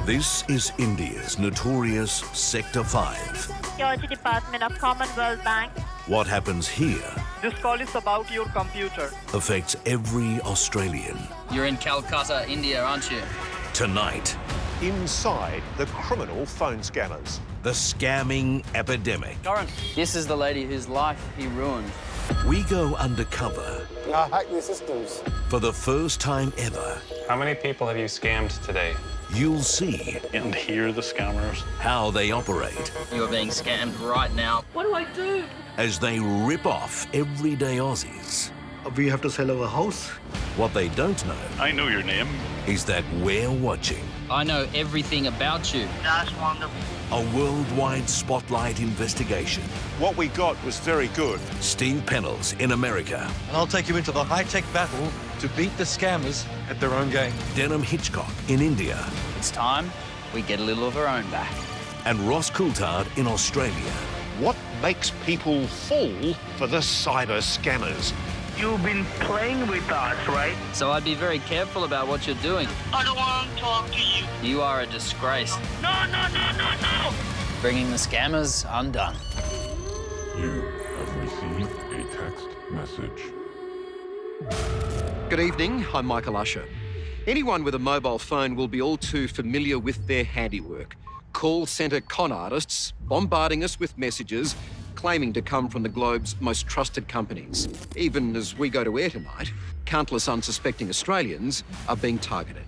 This is India's notorious Sector 5. Security Department of Commonwealth Bank. What happens here This call is about your computer. affects every Australian. You're in Calcutta, India, aren't you? Tonight, inside the criminal phone scammers. the scamming epidemic. This is the lady whose life he ruined. We go undercover I hack your systems. for the first time ever. How many people have you scammed today? You'll see And hear the scammers. how they operate You're being scammed right now. What do I do? as they rip off everyday Aussies. We have to sell our house. What they don't know I know your name. is that we're watching I know everything about you. That's wonderful. a worldwide spotlight investigation. What we got was very good. Steve Pennells in America, And I'll take you into the high-tech battle to beat the scammers at their own game. Denham Hitchcock in India, It's time we get a little of our own back. and Ross Coulthart in Australia. What makes people fall for the cyber scammers? You've been playing with us, right? So I'd be very careful about what you're doing. I don't want to talk to you. You are a disgrace. No, no, no, no, no. Bringing the scammers undone. You have received a text message. Good evening, I'm Michael Usher. Anyone with a mobile phone will be all too familiar with their handiwork. Call centre con artists bombarding us with messages claiming to come from the globe's most trusted companies. Even as we go to air tonight, countless unsuspecting Australians are being targeted.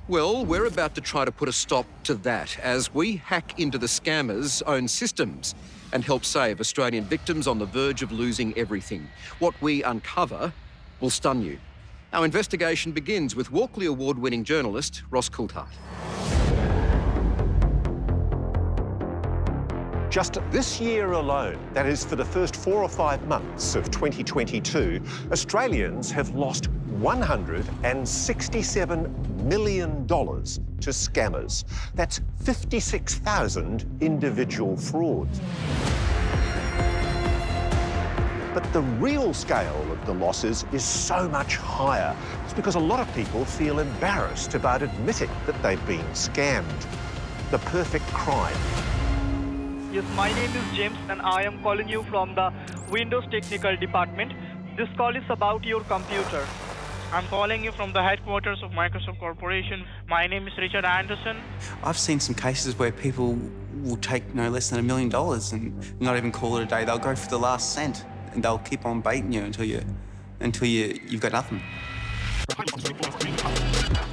Well, we're about to try to put a stop to that as we hack into the scammers' own systems and help save Australian victims on the verge of losing everything. What we uncover will stun you. Our investigation begins with Walkley-award winning journalist Ross Coulthart. Just this year alone, that is for the first 4 or 5 months of 2022, Australians have lost $167 million to scammers. That's 56,000 individual frauds. But the real scale of the losses is so much higher. It's because a lot of people feel embarrassed about admitting that they've been scammed. The perfect crime. Yes, my name is James and I am calling you from the Windows Technical Department. This call is about your computer. I'm calling you from the headquarters of Microsoft Corporation. My name is Richard Anderson. I've seen some cases where people will take no less than $1 million and not even call it a day. They'll go for the last cent and they'll keep on baiting you until you've got nothing.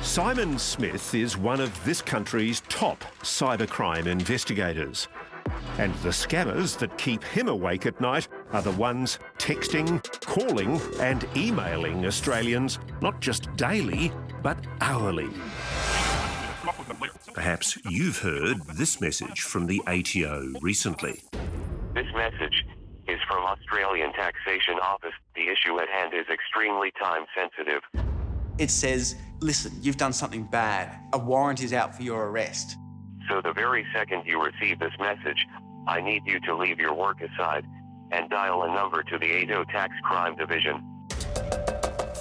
Simon Smith is one of this country's top cybercrime investigators. And the scammers that keep him awake at night are the ones texting, calling and emailing Australians not just daily, but hourly. Perhaps you've heard this message from the ATO recently. This message is from Australian Taxation Office. The issue at hand is extremely time sensitive. It says, listen, you've done something bad. A warrant is out for your arrest. So the very second you receive this message, I need you to leave your work aside and dial a number to the ATO Tax Crime Division.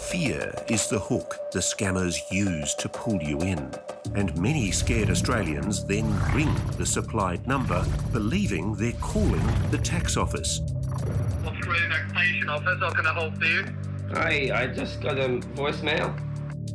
Fear is the hook the scammers use to pull you in. And many scared Australians then ring the supplied number, believing they're calling the tax office. Australian Taxation Office, how can I help you? Hi, I just got a voicemail.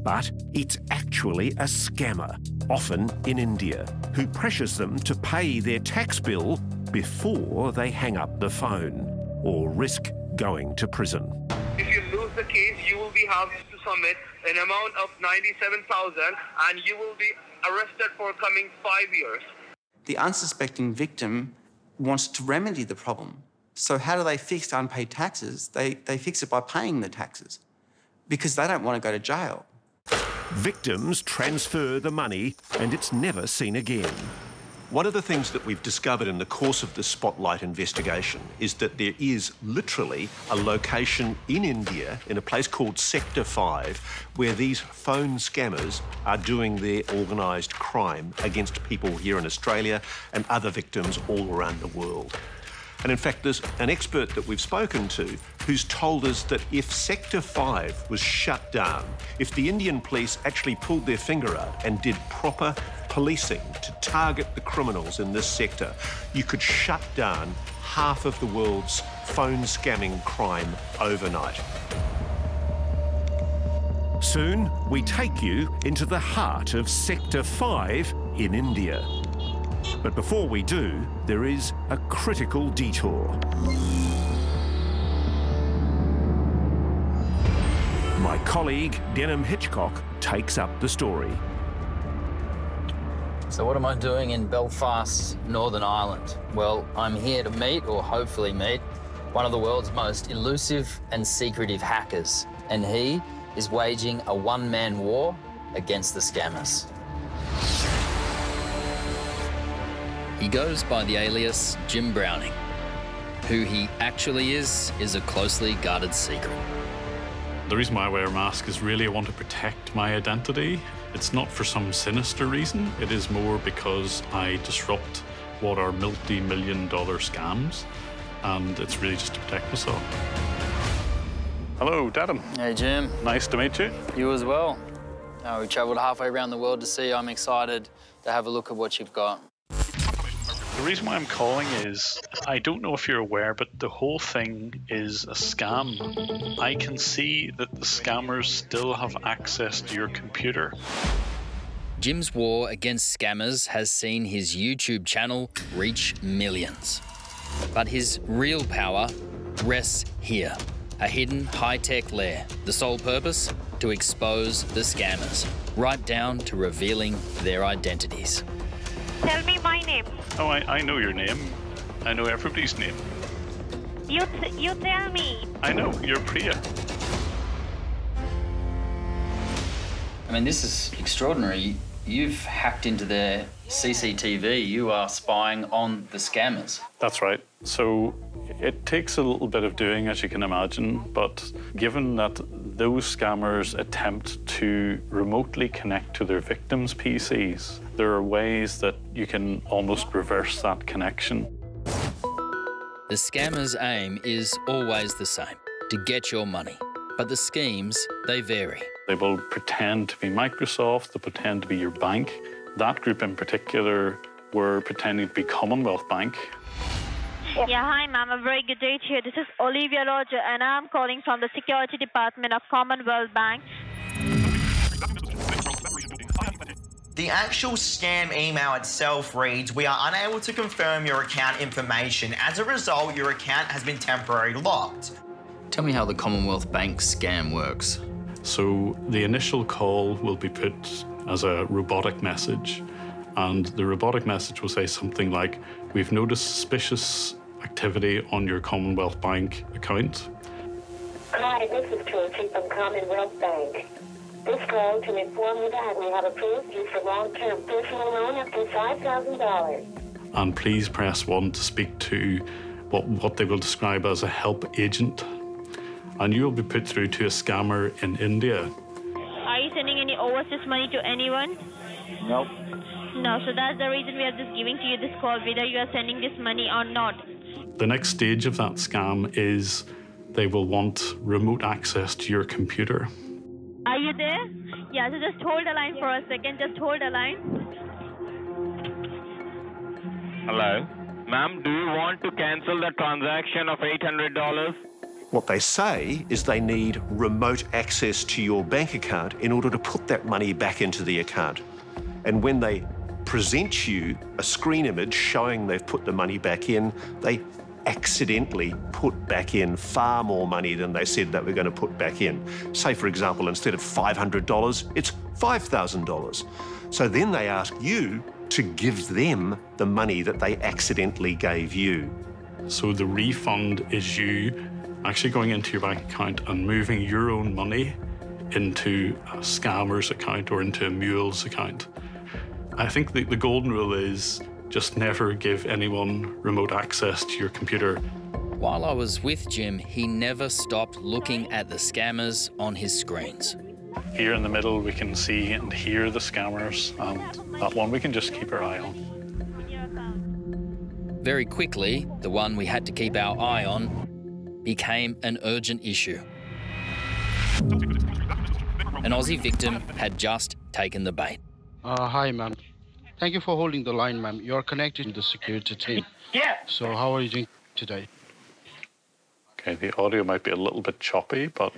But it's actually a scammer, often in India, who pressures them to pay their tax bill before they hang up the phone or risk going to prison. If you lose the case, you will be asked to submit an amount of $97,000 and you will be arrested for coming 5 years. The unsuspecting victim wants to remedy the problem. So how do they fix unpaid taxes? They fix it by paying the taxes because they don't want to go to jail. Victims transfer the money and it's never seen again. One of the things that we've discovered in the course of the Spotlight investigation is that there is literally a location in India, in a place called Sector 5, where these phone scammers are doing their organised crime against people here in Australia and other victims all around the world. And in fact, there's an expert that we've spoken to who's told us that if Sector 5 was shut down, if the Indian police actually pulled their finger out and did proper policing to target the criminals in this sector, you could shut down half of the world's phone scamming crime overnight. Soon, we take you into the heart of Sector 5 in India. But before we do, there is a critical detour. My colleague, Denham Hitchcock, takes up the story. So what am I doing in Belfast, Northern Ireland? Well, I'm here to meet, or hopefully meet, one of the world's most elusive and secretive hackers. And he is waging a one-man war against the scammers. He goes by the alias Jim Browning. Who he actually is a closely guarded secret. The reason why I wear a mask is really I want to protect my identity. It's not for some sinister reason. It is more because I disrupt what are multi-million-dollar scams, and it's really just to protect myself. Hello, Denham. Hey, Jim. Nice to meet you. You as well. We travelled halfway around the world to see you. I'm excited to have a look at what you've got. The reason why I'm calling is, I don't know if you're aware, but the whole thing is a scam. I can see that the scammers still have access to your computer. Jim's war against scammers has seen his YouTube channel reach millions. But his real power rests here, a hidden high-tech lair. The sole purpose? To expose the scammers, right down to revealing their identities. Tell me my name. Oh, I know your name. I know everybody's name. You tell me. I know, you're Priya. I mean, this is extraordinary. You've hacked into their CCTV. You are spying on the scammers. That's right. So it takes a little bit of doing, as you can imagine, but given that those scammers attempt to remotely connect to their victims' PCs, there are ways that you can almost reverse that connection. The scammer's aim is always the same, to get your money. But the schemes, they vary. They will pretend to be Microsoft, they'll pretend to be your bank. That group in particular were pretending to be Commonwealth Bank. Yeah, hi, ma'am. A very good day to you. This is Olivia Roger, and I'm calling from the Security Department of Commonwealth Bank. The actual scam email itself reads, "We are unable to confirm your account information. As a result, your account has been temporarily locked." Tell me how the Commonwealth Bank scam works. So the initial call will be put as a robotic message, and the robotic message will say something like, "We've noticed suspicious activity on your Commonwealth Bank account." Hi, this is Tracy from Commonwealth Bank. This call to inform you that we have approved you for long-term personal loan up to $5,000. And please press 1 to speak to what they will describe as a help agent. And you will be put through to a scammer in India. Are you sending any overseas money to anyone? Nope. No, so that's the reason we are just giving to you this call, whether you are sending this money or not. The next stage of that scam is they will want remote access to your computer. Are you there? Yeah, so just hold the line for a second. Just hold the line. Hello? Ma'am, do you want to cancel the transaction of $800? What they say is they need remote access to your bank account in order to put that money back into the account. And when they present you a screen image showing they've put the money back in, they accidentally put back in far more money than they said they were going to put back in. Say, for example, instead of $500, it's $5,000. So then they ask you to give them the money that they accidentally gave you. So the refund is you actually going into your bank account and moving your own money into a scammer's account or into a mule's account. I think the golden rule is just never give anyone remote access to your computer. While I was with Jim, he never stopped looking at the scammers on his screens. Here in the middle, we can see and hear the scammers, and that one we can just keep our eye on. Very quickly, the one we had to keep our eye on became an urgent issue. An Aussie victim had just taken the bait. Hi, ma'am. Thank you for holding the line, ma'am. You're connected to the security team. Yeah. So how are you doing today? Okay, the audio might be a little bit choppy, but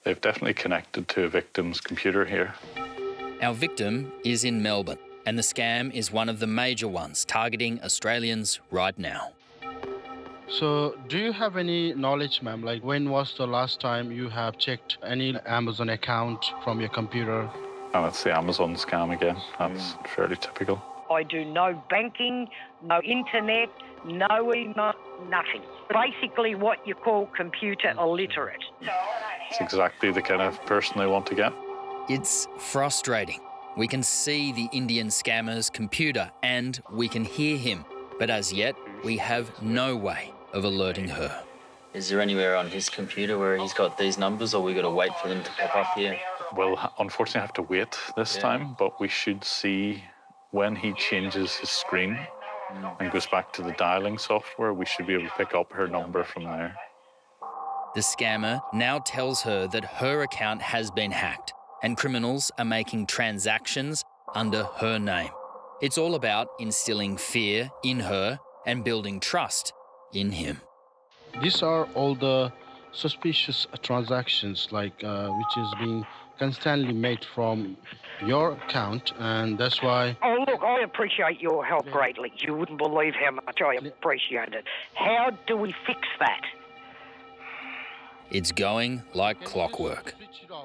they've definitely connected to a victim's computer here. Our victim is in Melbourne, and the scam is one of the major ones targeting Australians right now. So do you have any knowledge, ma'am, like when was the last time you have checked any Amazon account from your computer? And it's the Amazon scam again. That's fairly typical. I do no banking, no internet, no email, nothing. Basically what you call computer illiterate. It's exactly the kind of person they want to get. It's frustrating. We can see the Indian scammer's computer and we can hear him, but as yet, we have no way of alerting her. Is there anywhere on his computer where he's got these numbers, or we got to wait for them to pop up here? We'll unfortunately have to wait this time, but we should see when he changes his screen and goes back to the dialing software, we should be able to pick up her number from there. The scammer now tells her that her account has been hacked and criminals are making transactions under her name. It's all about instilling fear in her and building trust in him. These are all the suspicious transactions, like which is being constantly made from your account, and that's why... Oh, look, I appreciate your help greatly. You wouldn't believe how much I appreciate it. How do we fix that? It's going like clockwork.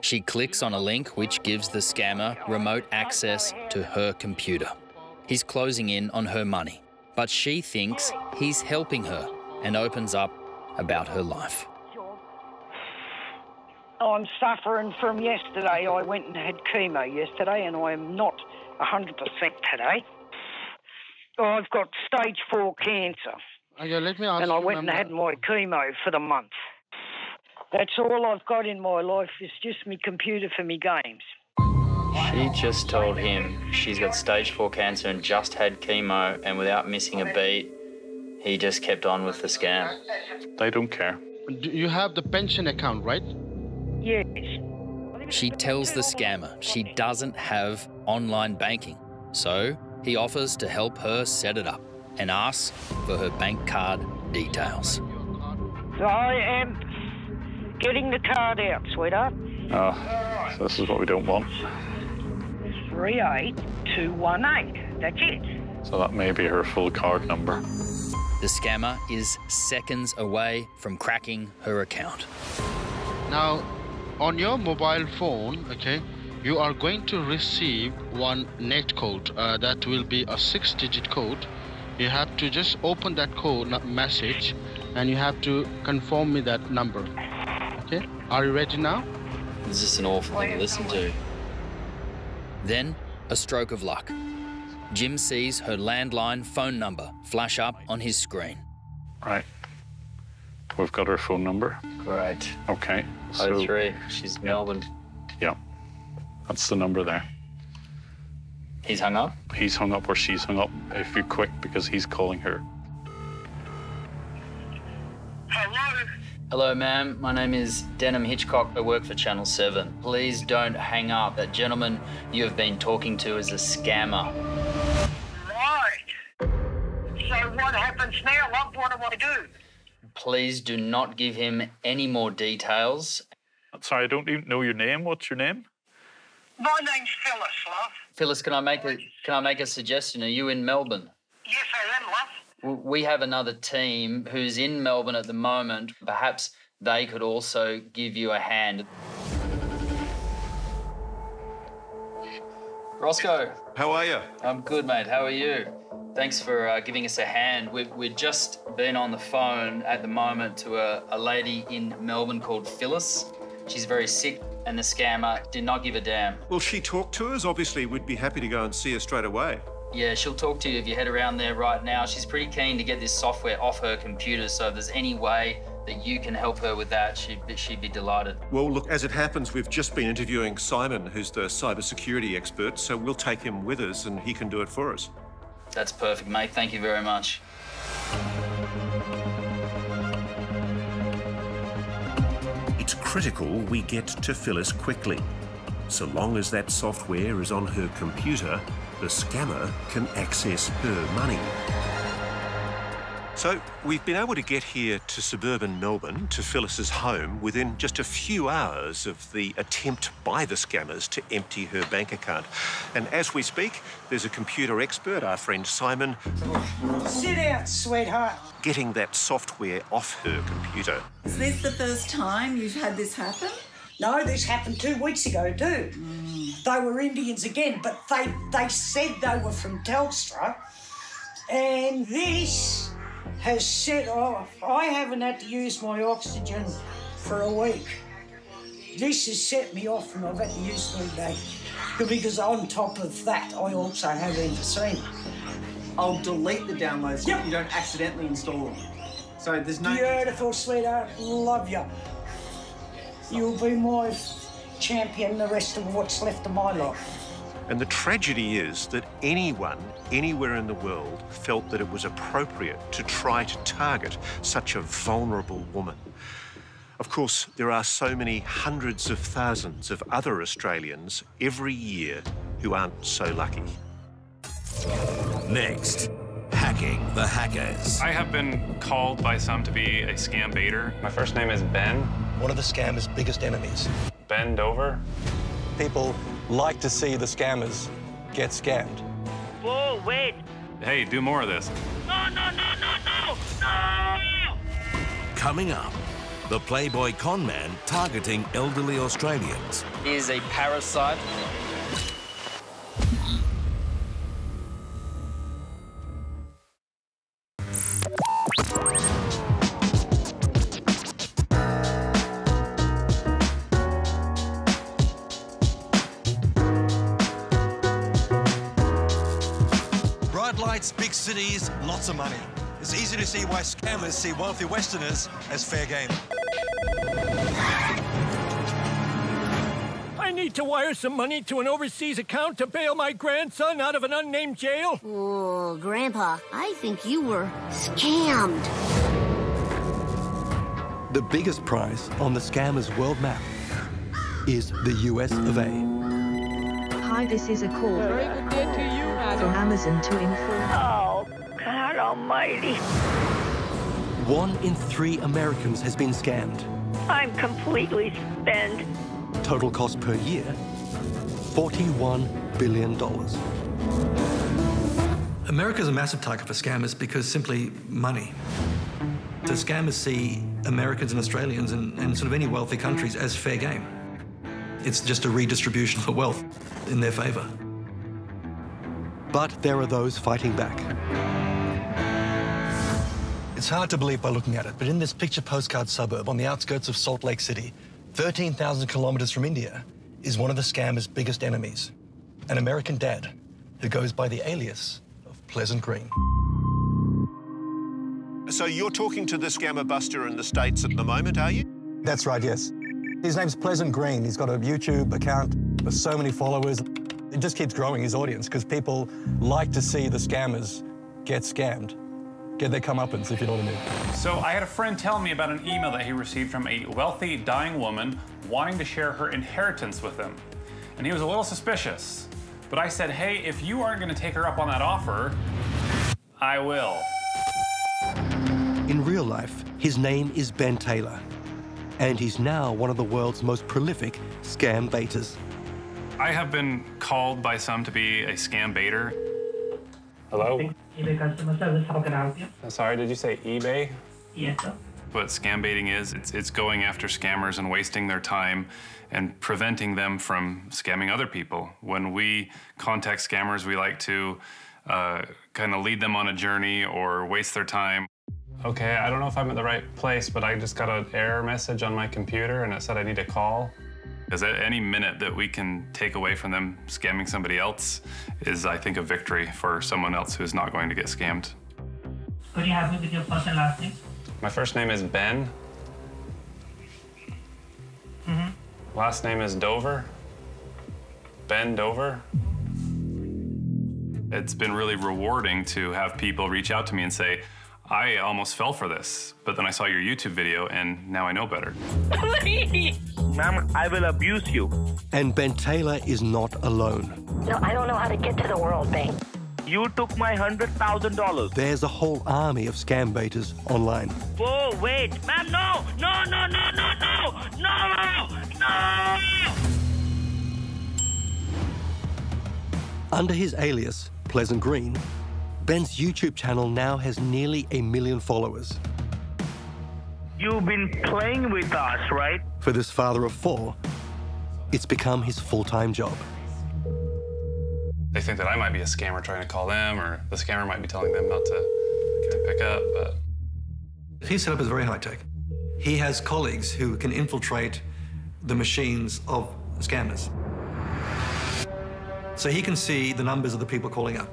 She clicks on a link which gives the scammer remote access to her computer. He's closing in on her money, but she thinks he's helping her and opens up about her life. I'm suffering from yesterday. I went and had chemo yesterday and I am not 100% today. I've got stage 4 cancer. Okay, let me ask and I went and had my chemo for the month. That's all I've got in my life is just my computer for me games. She just told him she's got stage 4 cancer and just had chemo, and without missing a beat, he just kept on with the scam. They don't care. You have the pension account, right? Yes. She tells the scammer she doesn't have online banking, so he offers to help her set it up and asks for her bank card details. So I am getting the card out, sweetheart. Oh, so this is what we don't want. 38218. That's it. So that may be her full card number. The scammer is seconds away from cracking her account. Now, on your mobile phone, okay, you are going to receive one net code. That will be a 6-digit code. You have to just open that code message and you have to confirm me that number. Okay, are you ready now? Is this an awful thing to listen to? Then, a stroke of luck. Jim sees her landline phone number flash up on his screen. Right. We've got her phone number. Great. Okay. 03. She's Melbourne. Yeah. That's the number there. He's hung up? He's hung up or she's hung up. If you're quick, because he's calling her. Hello, ma'am. My name is Denham Hitchcock. I work for Channel 7. Please don't hang up. That gentleman you have been talking to is a scammer. Right. So what happens now, love? What do I do? Please do not give him any more details. Sorry, I don't even know your name. What's your name? My name's Phyllis, love. Phyllis, can I make a suggestion? Are you in Melbourne? Yes, I am, love. We have another team who's in Melbourne at the moment. Perhaps they could also give you a hand. Roscoe. How are you? I'm good, mate. How are you? Thanks for giving us a hand. We've just been on the phone at the moment to a lady in Melbourne called Phyllis. She's very sick and the scammer did not give a damn. Will she talk to us? Obviously, we'd be happy to go and see her straight away. Yeah, she'll talk to you if you head around there right now. She's pretty keen to get this software off her computer, so if there's any way that you can help her with that, she'd be delighted. Well, look, as it happens, we've just been interviewing Simon, who's the cybersecurity expert, so we'll take him with us and he can do it for us. That's perfect, mate. Thank you very much. It's critical we get to Phyllis quickly. So long as that software is on her computer, the scammer can access her money. So we've been able to get here to suburban Melbourne, to Phyllis's home, within just a few hours of the attempt by the scammers to empty her bank account. And as we speak, there's a computer expert, our friend Simon, Sit out, sweetheart. getting that software off her computer. Is this the first time you've had this happen? No, this happened 2 weeks ago too. They were Indians again, but they said they were from Telstra. And this has set off. I haven't had to use my oxygen for a week. This has set me off and I've had to use it all day. Because on top of that, I also have emphysema. I'll delete the downloads so you don't accidentally install them. So there's no... Beautiful, sweetheart. Love you. You'll be my champion the rest of what's left of my life. And the tragedy is that anyone, anywhere in the world, felt that it was appropriate to try to target such a vulnerable woman. Of course, there are so many hundreds of thousands of other Australians every year who aren't so lucky. Next, hacking the hackers. I have been called by some to be a scam baiter. My first name is Ben. One of the scammer's biggest enemies. Ben Dover. People like to see the scammers get scammed. Whoa, wait. Hey, do more of this. No, no, no, no, no, no! Coming up, the Playboy conman targeting elderly Australians. He is a parasite. Bright lights, big cities, lots of money. It's easy to see why scammers see wealthy Westerners as fair game. I need to wire some money to an overseas account to bail my grandson out of an unnamed jail. Oh, Grandpa, I think you were scammed. The biggest prize on the scammer's world map is the US of A. Hi, this is a call Very good day to you, from Amazon to inform. Oh, God almighty. 1 in 3 Americans has been scammed. I'm completely spent. Total cost per year, $41 billion. America's a massive target for scammers because simply money. So scammers see Americans and Australians and sort of any wealthy countries as fair game. It's just a redistribution of wealth in their favour. But there are those fighting back. It's hard to believe by looking at it, but in this picture postcard suburb on the outskirts of Salt Lake City, 13,000 kilometres from India, is one of the scammer's biggest enemies, an American dad who goes by the alias of Pleasant Green. So you're talking to the scammer buster in the States at the moment, are you? That's right, yes. His name's Pleasant Green. He's got a YouTube account with so many followers. It just keeps growing, his audience, because people like to see the scammers get scammed. Get their comeuppance, if you know what I mean. So I had a friend tell me about an email that he received from a wealthy, dying woman wanting to share her inheritance with him. And he was a little suspicious. But I said, hey, if you aren't going to take her up on that offer, I will. In real life, his name is Ben Taylor, and he's now one of the world's most prolific scam baiters. I have been called by some to be a scam baiter. Hello? eBay customer service, how can I help you? Sorry, did you say eBay? Yes, sir. What scam baiting is, it's going after scammers and wasting their time and preventing them from scamming other people. When we contact scammers, we like to kind of lead them on a journey or waste their time. Okay, I don't know if I'm at the right place, but I just got an error message on my computer and it said I need to call. Because at any minute that we can take away from them scamming somebody else is, I think, a victory for someone else who's not going to get scammed. Could you help me with your first and last name? My first name is Ben. Last name is Dover. Ben Dover. It's been really rewarding to have people reach out to me and say, I almost fell for this, but then I saw your YouTube video and now I know better. Ma'am, I will abuse you. And Ben Taylor is not alone. No, I don't know how to get to the world bank. You took my $100,000. There's a whole army of scam baiters online. Whoa, wait. Ma'am, no! No, no, no, no, no! No! No! Under his alias, Pleasant Green, Ben's YouTube channel now has nearly 1 million followers. You've been playing with us, right? For this father of 4, it's become his full-time job. They think that I might be a scammer trying to call them, or the scammer might be telling them not to pick up, but... His setup is very high-tech. He has colleagues who can infiltrate the machines of scammers. So he can see the numbers of the people calling up.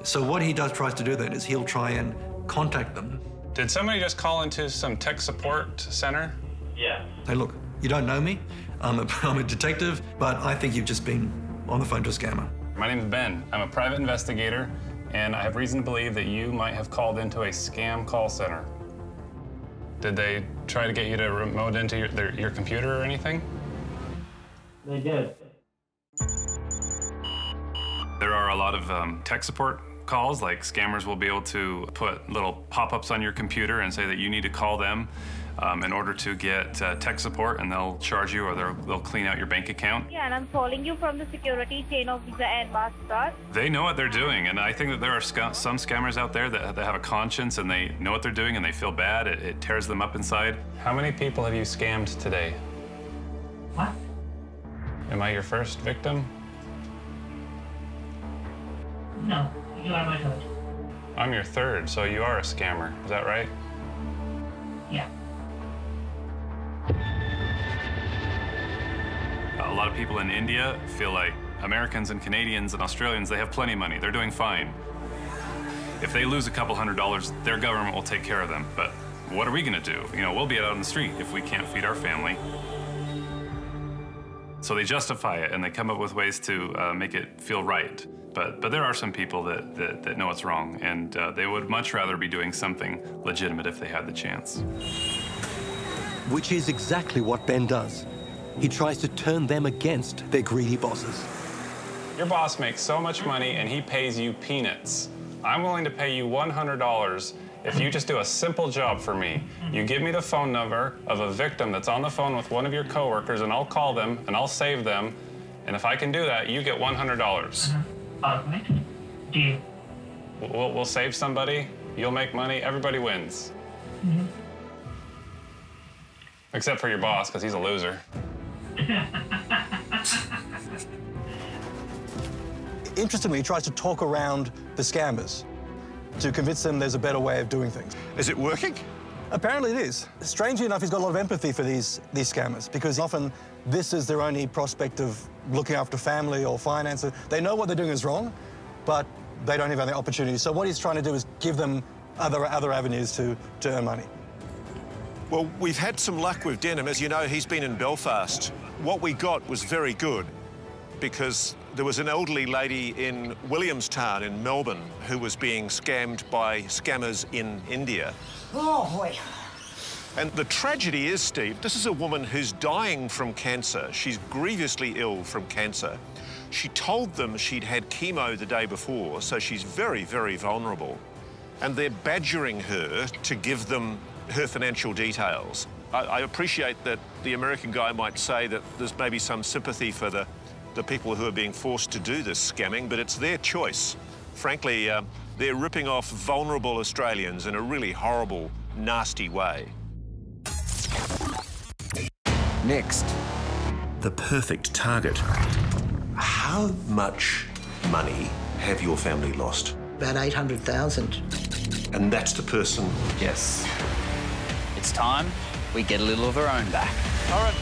So what he tries to do then is he'll try and contact them. Did somebody just call into some tech support center? Yeah. Hey, look, you don't know me. I'm a detective, but I think you've just been on the phone to a scammer. My name is Ben. I'm a private investigator, and I have reason to believe that you might have called into a scam call center. Did they try to get you to remote into your computer or anything? They did. There are a lot of tech support calls, like scammers will be able to put little pop-ups on your computer and say that you need to call them in order to get tech support, and they'll charge you or they'll clean out your bank account. Yeah, and I'm calling you from the security chain of Visa and MasterCard. They know what they're doing, and I think that there are some scammers out there that have a conscience and they know what they're doing and they feel bad. It tears them up inside. How many people have you scammed today? What? Am I your first victim? No, you are my third. I'm your third, so you are a scammer. Is that right? Yeah. A lot of people in India feel like Americans and Canadians and Australians, they have plenty of money. They're doing fine. If they lose a couple $100s, their government will take care of them. But what are we gonna do? You know, we'll be out on the street if we can't feed our family. So they justify it and they come up with ways to make it feel right. But there are some people that know it's wrong, and they would much rather be doing something legitimate if they had the chance. Which is exactly what Ben does. He tries to turn them against their greedy bosses. Your boss makes so much money and he pays you peanuts. I'm willing to pay you $100 if you just do a simple job for me. You give me the phone number of a victim that's on the phone with one of your coworkers, and I'll call them and I'll save them. And if I can do that, you get $100. All right. Deal. We'll save somebody, you'll make money, everybody wins. Mm-hmm. Except for your boss, because he's a loser. Interestingly, he tries to talk around the scammers to convince them there's a better way of doing things. Is it working? Apparently it is. Strangely enough, he's got a lot of empathy for these scammers, because often this is their only prospect of looking after family or finances. They know what they're doing is wrong, but they don't have any opportunities. So what he's trying to do is give them other avenues to earn money. Well, we've had some luck with Denham. As you know, he's been in Belfast. What we got was very good, because there was an elderly lady in Williamstown in Melbourne who was being scammed by scammers in India. Oh, boy. And the tragedy is, Steve, this is a woman who's dying from cancer. She's grievously ill from cancer. She told them she'd had chemo the day before, so she's very, very vulnerable. And they're badgering her to give them her financial details. I appreciate that the American guy might say that there's maybe some sympathy for the people who are being forced to do this scamming, but it's their choice. Frankly, they're ripping off vulnerable Australians in a really horrible, nasty way. Next, the perfect target. How much money have your family lost? About 800,000. And that's the person? Yes. It's time we get a little of our own back. All right.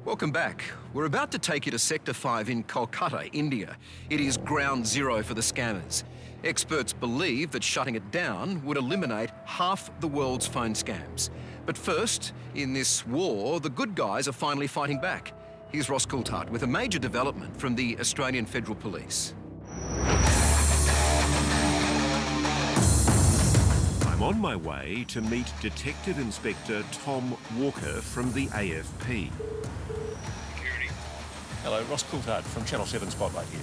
Welcome back. We're about to take you to Sector 5 in Kolkata, India. It is ground zero for the scammers. Experts believe that shutting it down would eliminate half the world's phone scams. But first, in this war, the good guys are finally fighting back. Here's Ross Coulthart with a major development from the Australian Federal Police. I'm on my way to meet Detective Inspector Tom Walker from the AFP. Security. Hello, Ross Coulthart from Channel 7 Spotlight here.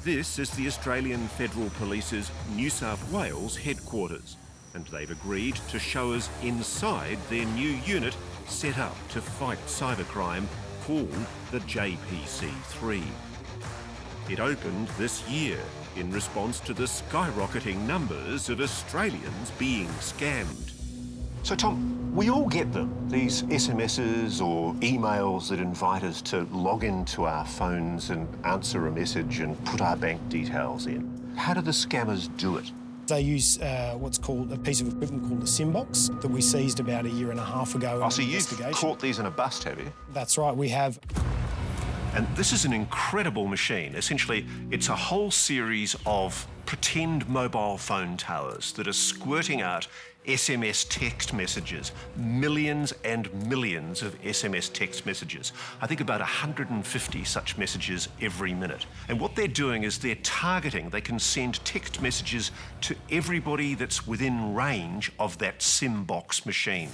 This is the Australian Federal Police's New South Wales headquarters, and they've agreed to show us inside their new unit set up to fight cybercrime called the JPC3. It opened this year in response to the skyrocketing numbers of Australians being scammed. So, Tom, we all get them, these SMSs or emails that invite us to log into our phones and answer a message and put our bank details in. How do the scammers do it? They use what's called a piece of equipment called a SIM box that we seized about 1.5 years ago. So you've caught these in a bust, have you? That's right, we have. And this is an incredible machine. Essentially, it's a whole series of pretend mobile phone towers that are squirting out SMS text messages, millions and millions of SMS text messages. I think about 150 such messages every minute. And what they're doing is they're targeting. They can send text messages to everybody that's within range of that SIM box machine.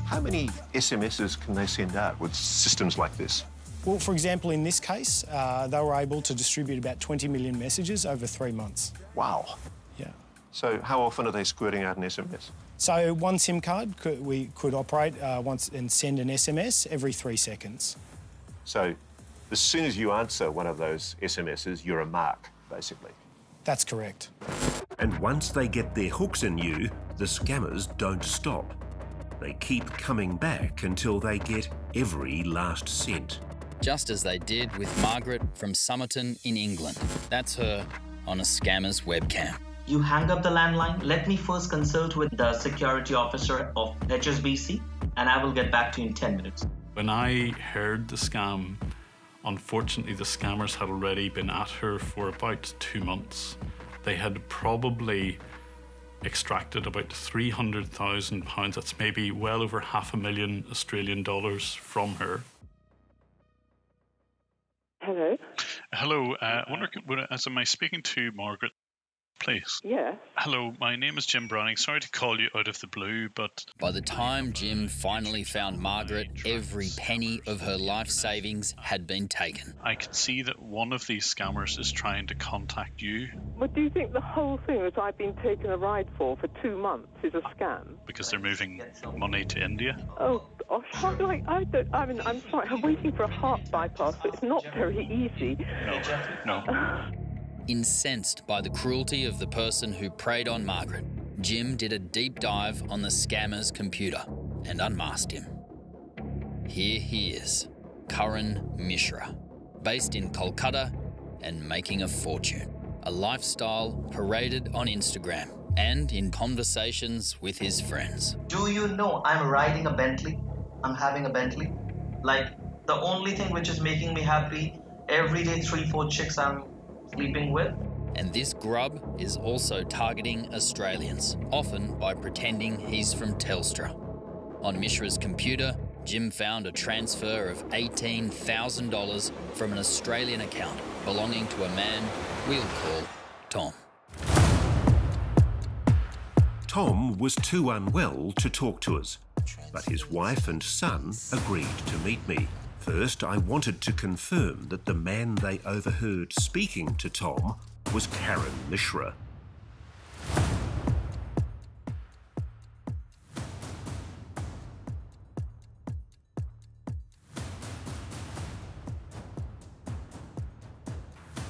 How many SMSs can they send out with systems like this? Well, for example, in this case, they were able to distribute about 20 million messages over 3 months. Wow. Yeah. So how often are they squirting out an SMS? So one SIM card, we could operate once and send an SMS every 3 seconds. So as soon as you answer one of those SMSs, you're a mark, basically. That's correct. And once they get their hooks in you, the scammers don't stop. They keep coming back until they get every last cent. Just as they did with Margaret from Somerton in England. That's her on a scammer's webcam. You hang up the landline. Let me first consult with the security officer of HSBC, and I will get back to you in 10 minutes. When I heard the scam, unfortunately, the scammers had already been at her for about 2 months. They had probably extracted about £300,000. That's maybe well over $500,000 Australian dollars from her. Hello. Hello. I wonder, am I speaking to Margaret, please? Yes. Hello, my name is Jim Browning. Sorry to call you out of the blue, but... By the time Jim finally found Margaret, every penny of her life savings had been taken. I can see that one of these scammers is trying to contact you. What do you think the whole thing that I've been taking a ride for 2 months is a scam? Because they're moving money to India. Oh, gosh, how do I'm sorry, I'm waiting for a heart bypass, but it's not very easy. No. Incensed by the cruelty of the person who preyed on Margaret, Jim did a deep dive on the scammer's computer and unmasked him. Here he is, Karan Mishra, based in Kolkata and making a fortune. A lifestyle paraded on Instagram and in conversations with his friends. Do you know I'm riding a Bentley? I'm having a Bentley. Like, the only thing which is making me happy, every day 3-4 chicks I'm sleeping with. And this grub is also targeting Australians, often by pretending he's from Telstra. On Mishra's computer, Jim found a transfer of $18,000 from an Australian account belonging to a man we'll call Tom. Tom was too unwell to talk to us, but his wife and son agreed to meet me. First, I wanted to confirm that the man they overheard speaking to Tom was Karan Mishra.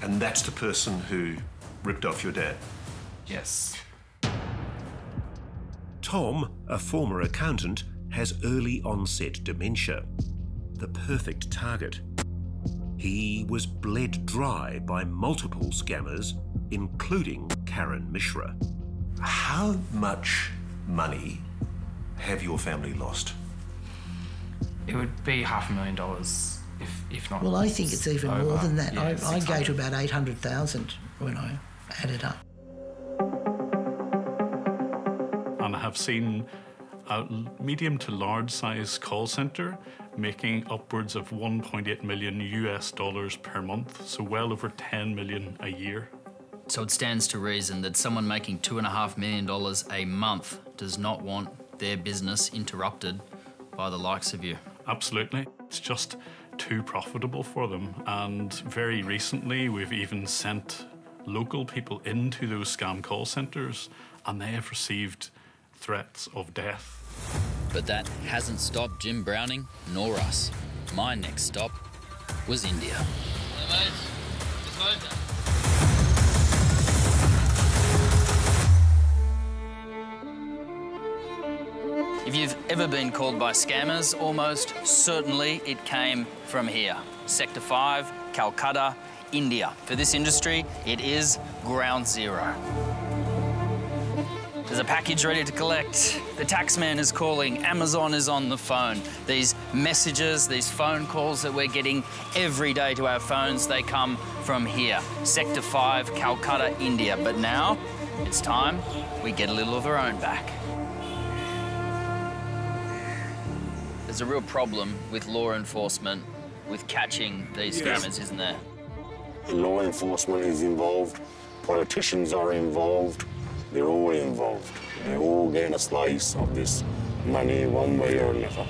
And that's the person who ripped off your dad? Yes. Tom, a former accountant, has early onset dementia. The perfect target. He was bled dry by multiple scammers, including Karan Mishra. How much money have your family lost? It would be $500,000, if not. Well, I think it's even over. more than that. Yeah, I go to about 800,000 when I add it up. And I have seen a medium to large size call center making upwards of 1.8 million US dollars per month, so well over 10 million a year. So it stands to reason that someone making $2.5 million a month does not want their business interrupted by the likes of you. Absolutely. It's just too profitable for them. And very recently, we've even sent local people into those scam call centres, and they have received threats of death. But that hasn't stopped Jim Browning, nor us. My next stop was India. If you've ever been called by scammers, almost certainly it came from here. Sector 5, Calcutta, India. For this industry, it is ground zero. There's a package ready to collect. The taxman is calling. Amazon is on the phone. These messages, these phone calls that we're getting every day to our phones, they come from here. Sector 5, Calcutta, India. But now, it's time we get a little of our own back. There's a real problem with law enforcement, with catching these scammers, isn't there? Law enforcement is involved, politicians are involved, they're all involved. They're all getting a slice of this money one way or another.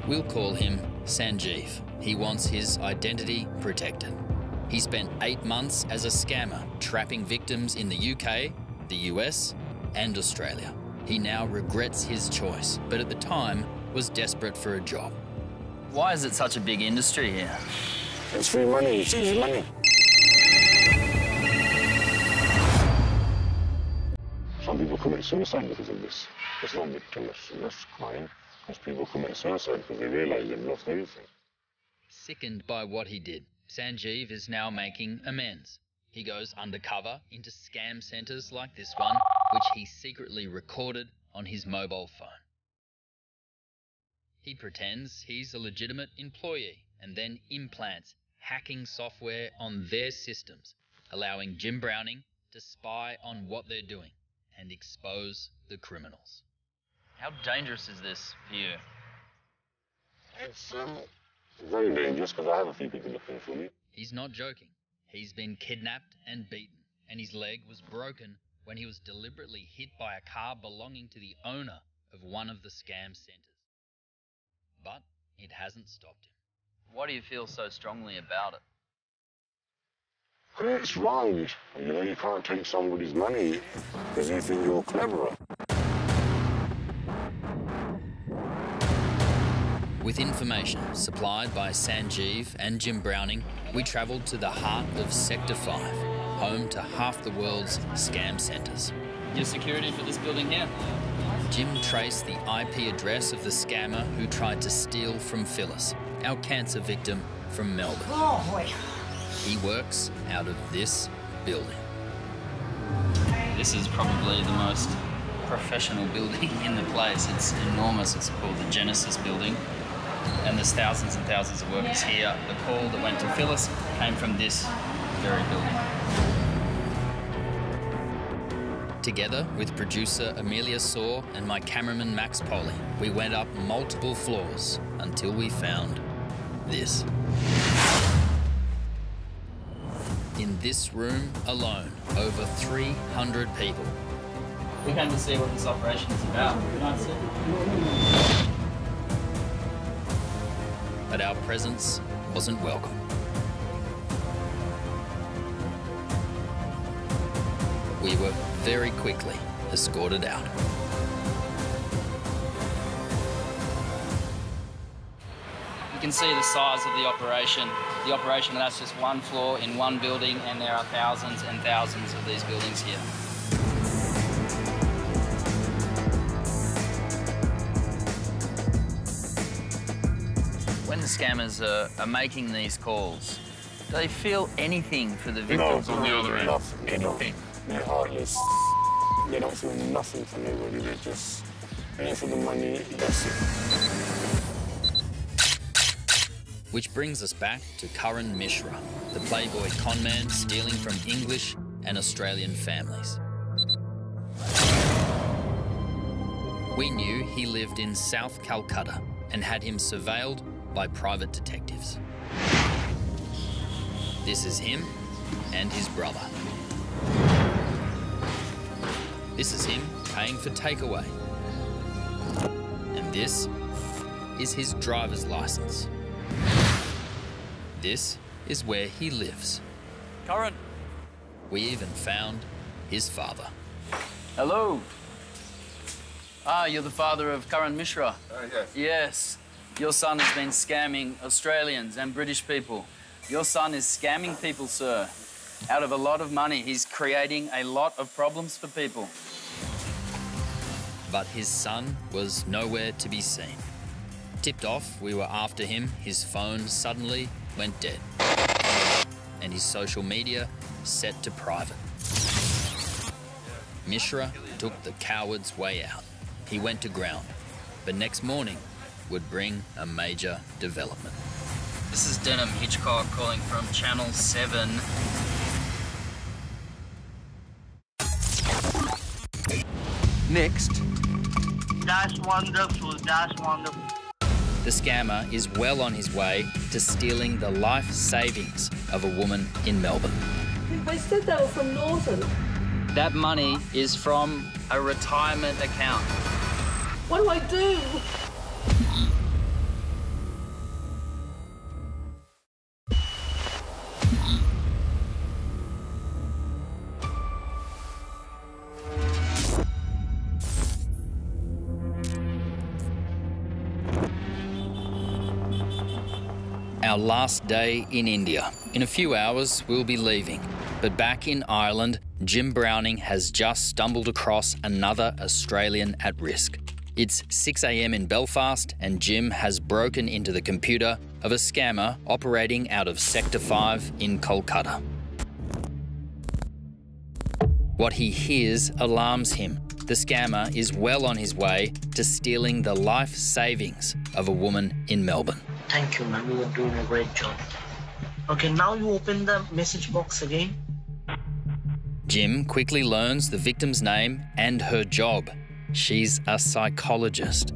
We'll call him Sanjeev. He wants his identity protected. He spent 8 months as a scammer, trapping victims in the UK, the US, and Australia. He now regrets his choice, but at the time was desperate for a job. Why is it such a big industry here? It's free money, it's easy money. Some people commit suicide because of this. It's not victimless crime, because people commit suicide because they realise they've lost everything. Sickened by what he did, Sanjeev is now making amends. He goes undercover into scam centres like this one, which he secretly recorded on his mobile phone. He pretends he's a legitimate employee and then implants hacking software on their systems, allowing Jim Browning to spy on what they're doing and expose the criminals. How dangerous is this for you? It's very dangerous because I have a few people looking for me. He's not joking. He's been kidnapped and beaten, and his leg was broken when he was deliberately hit by a car belonging to the owner of one of the scam centres. But it hasn't stopped him. Why do you feel so strongly about it? It's wrong. You know, you can't take somebody's money because you think you're cleverer. With information supplied by Sanjeev and Jim Browning, we travelled to the heart of Sector 5, home to half the world's scam centres. Your security for this building here? Jim traced the IP address of the scammer who tried to steal from Phyllis, our cancer victim from Melbourne. Oh, boy. He works out of this building. This is probably the most professional building in the place. It's enormous. It's called the Genesis building. And there's thousands and thousands of workers here. The call that went to Phyllis came from this very building. Together with producer Amelia Saw and my cameraman Max Polly, we went up multiple floors until we found this. In this room alone, over 300 people. We came to see what this operation is about. Can I see? But our presence wasn't welcome. We were very quickly escorted out. You can see the size of the operation. The operation, that's just one floor in one building, and there are thousands and thousands of these buildings here. When the scammers are making these calls, do they feel anything for the victims on the other end? Nothing. They're heartless. They don't feel nothing for nobody. They're just paying for the money. That's it. Which brings us back to Karan Mishra, the Playboy conman stealing from English and Australian families. We knew he lived in South Calcutta and had him surveilled by private detectives. This is him and his brother. This is him paying for takeaway. And this is his driver's license. This is where he lives. Current. We even found his father. Hello. Ah, you're the father of Karan Mishra. Yes. Yes. Your son has been scamming Australians and British people. Your son is scamming people, sir. Out of a lot of money, he's creating a lot of problems for people. But his son was nowhere to be seen. Tipped off we were after him, his phone suddenly went dead. And his social media set to private. Mishra took the coward's way out. He went to ground, but next morning would bring a major development. This is Denham Hitchcock calling from Channel 7. Next. That's wonderful, that's wonderful. The scammer is well on his way to stealing the life savings of a woman in Melbourne. They said they were from Northern. That money is from a retirement account. What do I do? Our last day in India. In a few hours, we'll be leaving. But back in Ireland, Jim Browning has just stumbled across another Australian at risk. It's 6 a.m. in Belfast, and Jim has broken into the computer of a scammer operating out of Sector 5 in Kolkata. What he hears alarms him. The scammer is well on his way to stealing the life savings of a woman in Melbourne. Thank you, man. You are doing a great job. Okay, now you open the message box again. Jim quickly learns the victim's name and her job. She's a psychologist.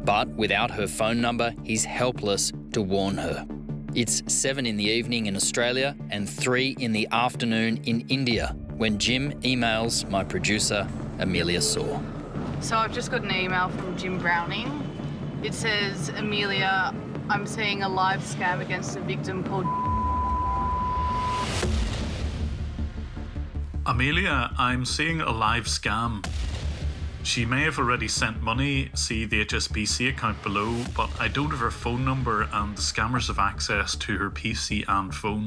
But without her phone number, he's helpless to warn her. It's 7 in the evening in Australia and 3 in the afternoon in India when Jim emails my producer, Amelia Saw. So I've just got an email from Jim Browning. It says, Amelia, I'm seeing a live scam against a victim called... Amelia, I'm seeing a live scam. She may have already sent money, see the HSBC account below, but I don't have her phone number and the scammers have access to her PC and phone.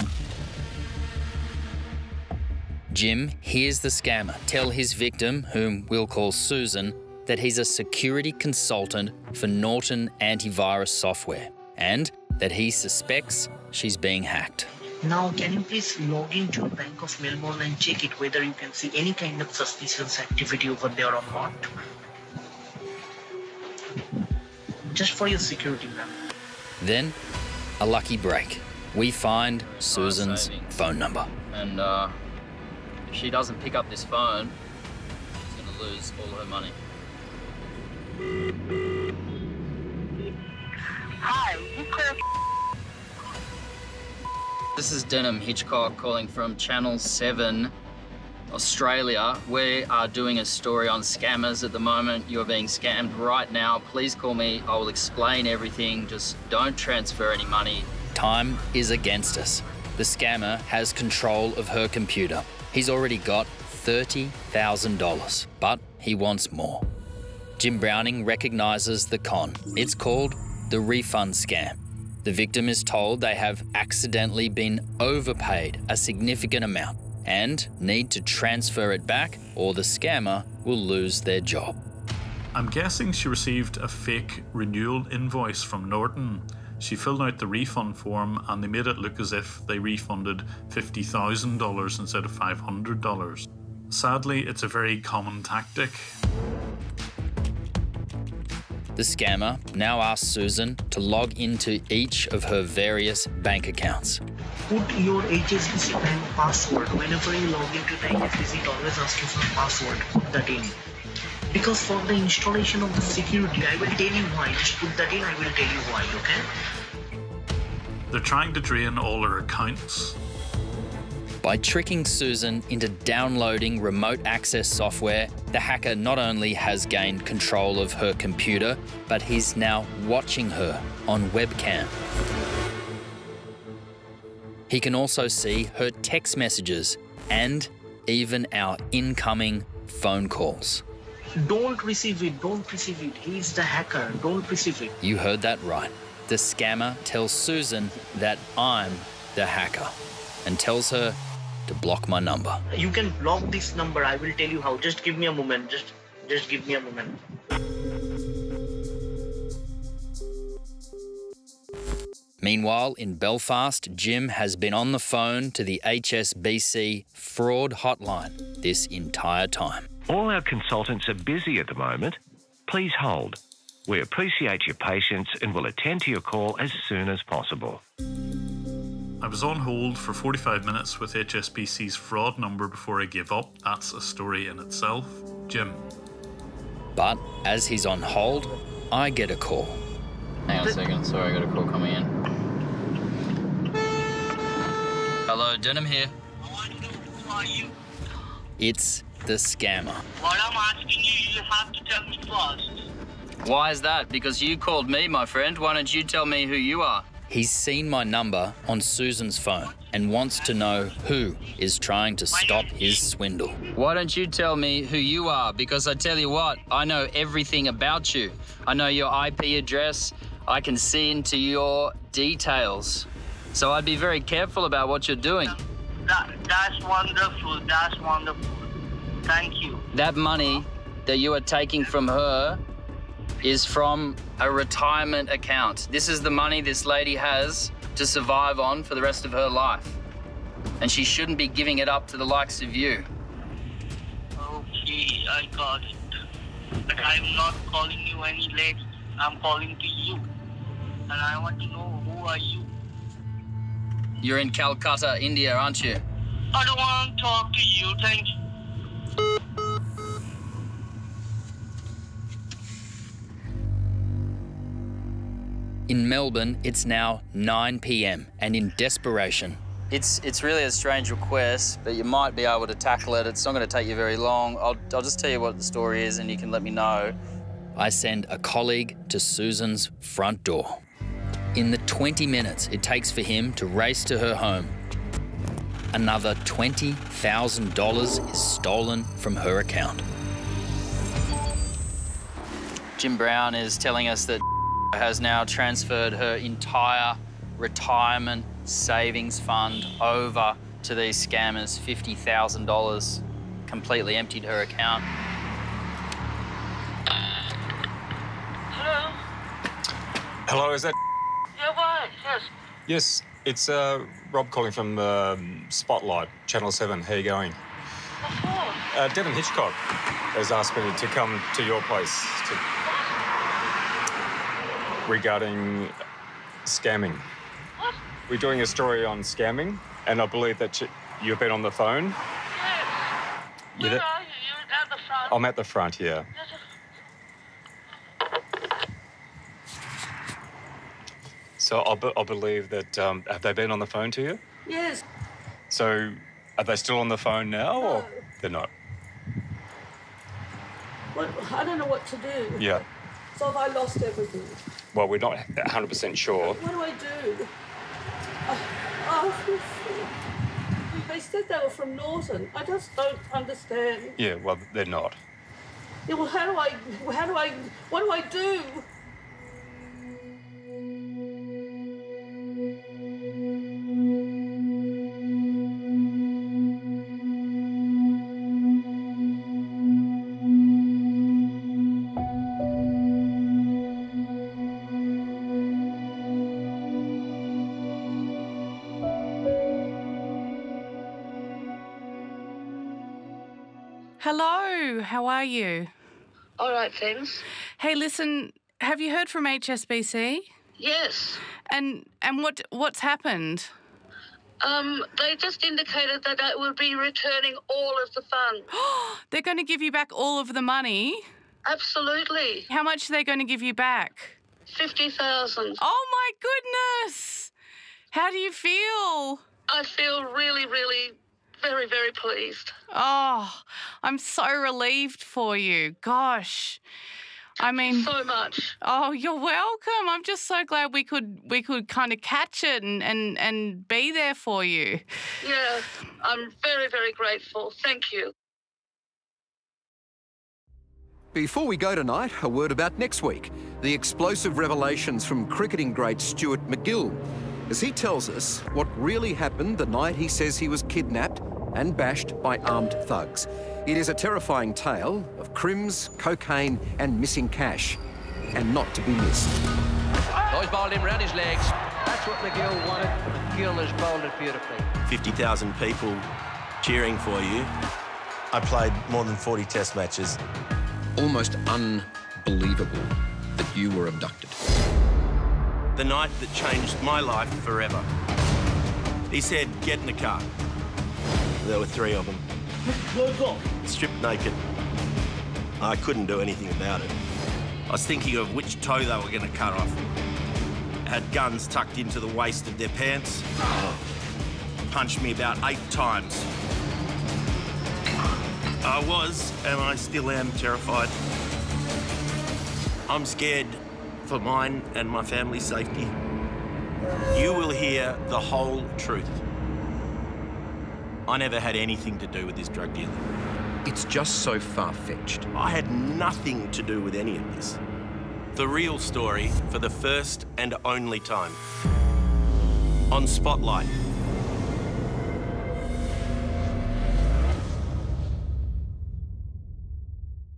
Jim hears the scammer tell his victim, whom we'll call Susan, that he's a security consultant for Norton antivirus software and that he suspects she's being hacked. Now, can you please log into Bank of Melbourne and check it whether you can see any kind of suspicious activity over there or not? Just for your security, ma'am. Then, a lucky break. We find Susan's phone number. And if she doesn't pick up this phone, she's going to lose all her money. Hi, you called... This is Denham Hitchcock calling from Channel 7, Australia. We are doing a story on scammers at the moment. You're being scammed right now. Please call me. I will explain everything. Just don't transfer any money. Time is against us. The scammer has control of her computer. He's already got $30,000, but he wants more. Jim Browning recognises the con. It's called the Refund Scam. The victim is told they have accidentally been overpaid a significant amount and need to transfer it back or the scammer will lose their job. I'm guessing she received a fake renewal invoice from Norton. She filled out the refund form and they made it look as if they refunded $50,000 instead of $500. Sadly, it's a very common tactic. The scammer now asks Susan to log into each of her various bank accounts. Put your HSBC bank password. Whenever you log into the HSBC, it always asks you for password. Put that in. Because for the installation of the security, I will tell you why. Just put that in, I will tell you why, okay? They're trying to drain all her accounts. By tricking Susan into downloading remote access software, the hacker not only has gained control of her computer, but he's now watching her on webcam. He can also see her text messages and even our incoming phone calls. Don't receive it, don't receive it. He's the hacker, don't receive it. You heard that right. The scammer tells Susan that I'm the hacker and tells her to block my number. You can block this number, I will tell you how. Just give me a moment, just give me a moment. Meanwhile, in Belfast, Jim has been on the phone to the HSBC fraud hotline this entire time. All our consultants are busy at the moment. Please hold. We appreciate your patience and will attend to your call as soon as possible. I was on hold for 45 minutes with HSBC's fraud number before I gave up. That's a story in itself. Jim. But as he's on hold, I get a call. Hang on a second, sorry, I got a call coming in. Hello, Denham here. Who are you? It's the scammer. What I'm asking you, you have to tell me first. Why is that? Because you called me, my friend. Why don't you tell me who you are? He's seen my number on Susan's phone and wants to know who is trying to stop his swindle. Why don't you tell me who you are? Because I tell you what, I know everything about you. I know your IP address. I can see into your details. So I'd be very careful about what you're doing. That's wonderful, that's wonderful. Thank you. That money that you are taking from her is from a retirement account. This is the money this lady has to survive on for the rest of her life. And she shouldn't be giving it up to the likes of you. Okay, I got it. But I'm not calling you any lady. I'm calling to you. And I want to know, who are you? You're in Calcutta, India, aren't you? I don't want to talk to you, thank you. In Melbourne, it's now 9 p.m. and in desperation, It's really a strange request, but you might be able to tackle it. It's not going to take you very long. I'll just tell you what the story is and you can let me know. I send a colleague to Susan's front door. In the 20 minutes it takes for him to race to her home, another $20,000 is stolen from her account. Jim Brown is telling us that has now transferred her entire retirement savings fund over to these scammers, $50,000, completely emptied her account. Hello? Hello, is that... Yeah, right, yes. Yes, it's Rob calling from Spotlight, Channel 7. How you going? What for? Denham Hitchcock has asked me to come to your place regarding scamming. What? We're doing a story on scamming, and I believe that you've been on the phone. Yes. Where are you? You're at the front? I'm at the front, yeah. So I believe that, have they been on the phone to you? Yes. So are they still on the phone now, or they're not? Well, I don't know what to do. Yeah. So have I lost everything? Well, we're not 100% sure. What do I do? They said they were from Norton. I just don't understand. Yeah, well, they're not. Yeah, well, what do I do? Hello, how are you? All right, thanks. Hey, listen, have you heard from HSBC? Yes. And what's happened? They just indicated that I will be returning all of the funds. They're going to give you back all of the money? Absolutely. How much are they going to give you back? 50,000. Oh, my goodness. How do you feel? I feel really, really very, very pleased. Oh, I'm so relieved for you. Gosh. I mean, so much. Oh, you're welcome. I'm just so glad we could kind of catch it and be there for you. Yeah, I'm very, very grateful. Thank you. Before we go tonight, a word about next week. The explosive revelations from cricketing great Stuart McGill, as he tells us what really happened the night he says he was kidnapped and bashed by armed thugs. It is a terrifying tale of crims, cocaine and missing cash, and not to be missed. Boys bowled him round his legs. That's what McGill wanted. McGill has bowled it beautifully. 50,000 people cheering for you. I played more than 40 test matches. Almost unbelievable that you were abducted. The night that changed my life forever. He said, get in the car. There were 3 of them. Stripped naked. I couldn't do anything about it. I was thinking of which toe they were going to cut off. Had guns tucked into the waist of their pants. Punched me about 8 times. I was, and I still am, terrified. I'm scared for mine and my family's safety. You will hear the whole truth. I never had anything to do with this drug dealing. It's just so far-fetched. I had nothing to do with any of this. The real story for the first and only time. On Spotlight.